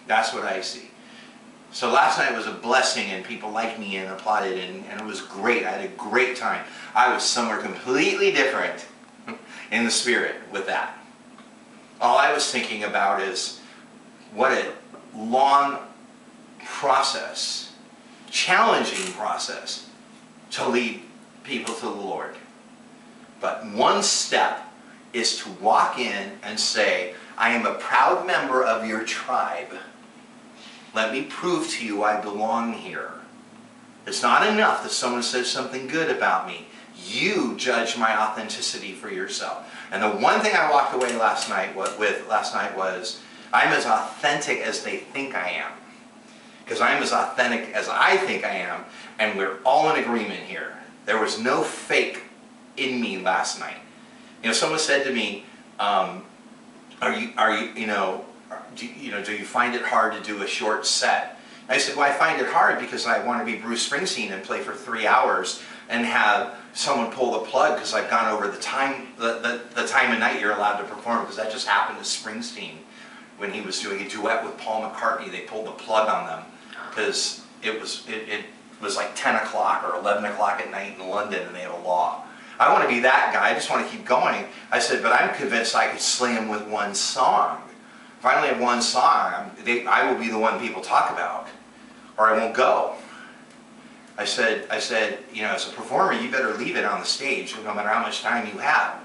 That's what I see. So last night was a blessing, and people liked me and applauded, and it was great. I had a great time. I was somewhere completely different in the spirit with that. All I was thinking about is what a long process, challenging process to lead people to the Lord. But one step is to walk in and say, I am a proud member of your tribe. Let me prove to you I belong here. It's not enough that someone says something good about me. You judge my authenticity for yourself. And the one thing I walked away last night was, I'm as authentic as they think I am. Because I'm as authentic as I think I am, and we're all in agreement here. There was no fake in me last night. You know, someone said to me, do you find it hard to do a short set? And I said, well, I find it hard because I want to be Bruce Springsteen and play for 3 hours and have someone pull the plug because I've gone over the time of night you're allowed to perform, because that just happened to Springsteen when he was doing a duet with Paul McCartney. They pulled the plug on them because it was like 10 o'clock or 11 o'clock at night in London, and they have a law. I want to be that guy. I just want to keep going. I said, but I'm convinced I could slay him with one song. If I only have one song, I will be the one people talk about, or I won't go. I said, you know, as a performer, you better leave it on the stage, no matter how much time you have.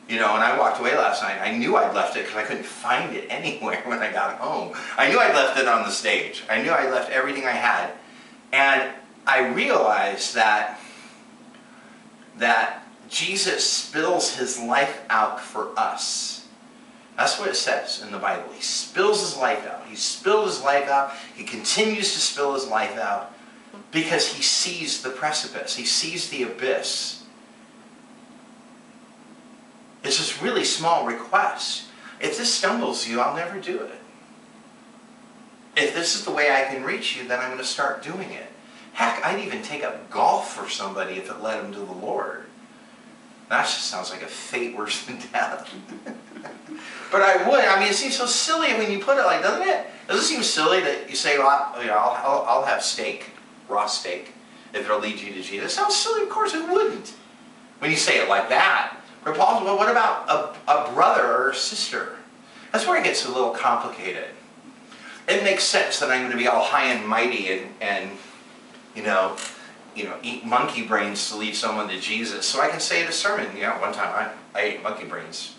You know, and I walked away last night. I knew I'd left it because I couldn't find it anywhere when I got home. I knew I'd left it on the stage. I knew I'd left everything I had. And I realized that Jesus spills his life out for us. That's what it says in the Bible. He spills his life out. He spilled his life out. He continues to spill his life out because he sees the precipice. He sees the abyss. It's this really small request. If this stumbles you, I'll never do it. If this is the way I can reach you, then I'm going to start doing it. Heck, I'd even take up golf for somebody if it led them to the Lord. That just sounds like a fate worse than death. But I would. I mean, it seems so silly when you put it like, doesn't it? Does it seem silly that you say, well, I'll have steak, raw steak, if it'll lead you to Jesus? It sounds silly. Of course it wouldn't. When you say it like that. But Paul, well, what about a brother or a sister? That's where it gets a little complicated. It makes sense that I'm going to be all high and mighty and eat monkey brains to lead someone to Jesus. So I can say in a sermon, one time I ate monkey brains.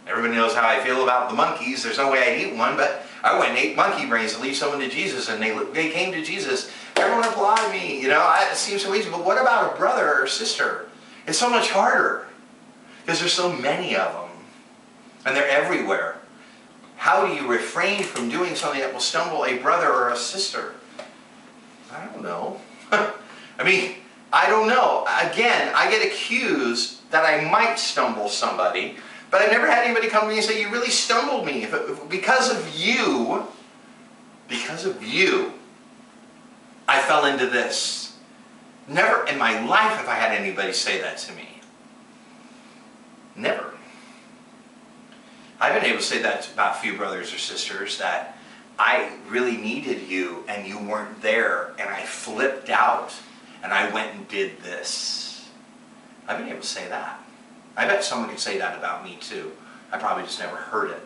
Everybody knows how I feel about the monkeys. There's no way I'd eat one, but I went and ate monkey brains to lead someone to Jesus, and they came to Jesus. Everyone applauded me. It seems so easy. But what about a brother or sister? It's so much harder because there's so many of them, and they're everywhere. How do you refrain from doing something that will stumble a brother or a sister? I don't know. I mean, I don't know. Again, I get accused that I might stumble somebody, but I've never had anybody come to me and say, you really stumbled me. Because of you, I fell into this. Never in my life have I had anybody say that to me. Never. I've been able to say that about a few brothers or sisters, that I really needed you and you weren't there, and I flipped out and I went and did this. I've been able to say that. I bet someone could say that about me too. I probably just never heard it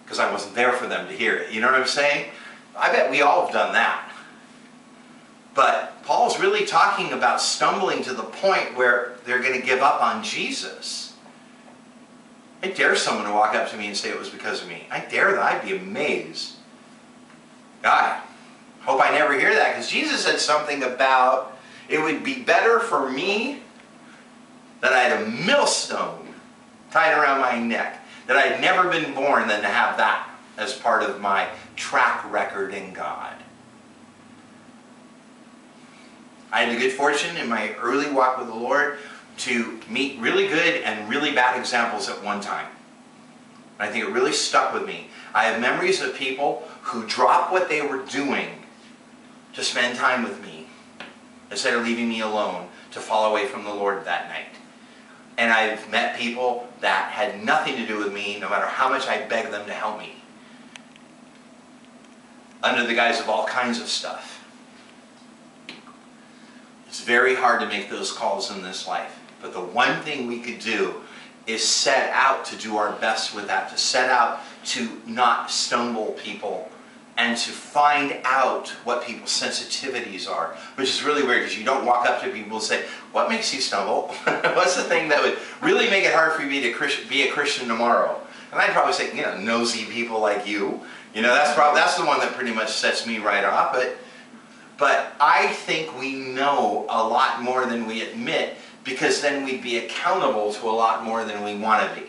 because I wasn't there for them to hear it. You know what I'm saying? I bet we all have done that. But Paul's really talking about stumbling to the point where they're going to give up on Jesus. I dare someone to walk up to me and say it was because of me. I dare that. I'd be amazed. God, hope I never hear that, because Jesus said something about it would be better for me that I had a millstone tied around my neck, that I had never been born, than to have that as part of my track record in God. I had the good fortune in my early walk with the Lord to meet really good and really bad examples at one time. And I think it really stuck with me. I have memories of people who dropped what they were doing to spend time with me instead of leaving me alone to fall away from the Lord that night. And I've met people that had nothing to do with me, no matter how much I begged them to help me. under the guise of all kinds of stuff. It's very hard to make those calls in this life. But the one thing we could do is set out to do our best with that, to set out to not stumble people and to find out what people's sensitivities are, which is really weird because you don't walk up to people and say, what makes you stumble? What's the thing that would really make it hard for me to be a Christian tomorrow? And I'd probably say, nosy people like you. That's the one that pretty much sets me right off. But I think we know a lot more than we admit, because then we'd be accountable to a lot more than we want to be.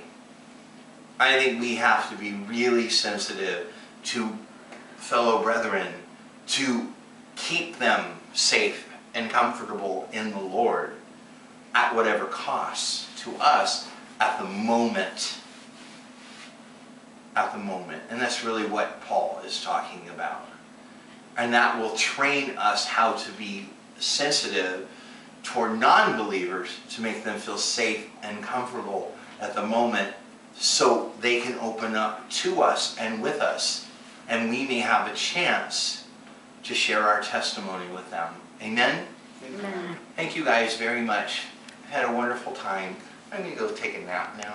I think we have to be really sensitive to fellow brethren, to keep them safe and comfortable in the Lord at whatever costs to us at the moment. At the moment. And that's really what Paul is talking about. And that will train us how to be sensitive toward non-believers to make them feel safe and comfortable at the moment, so they can open up to us and with us, and we may have a chance to share our testimony with them. Amen? Amen. Thank you guys very much. I've had a wonderful time. I'm going to go take a nap now.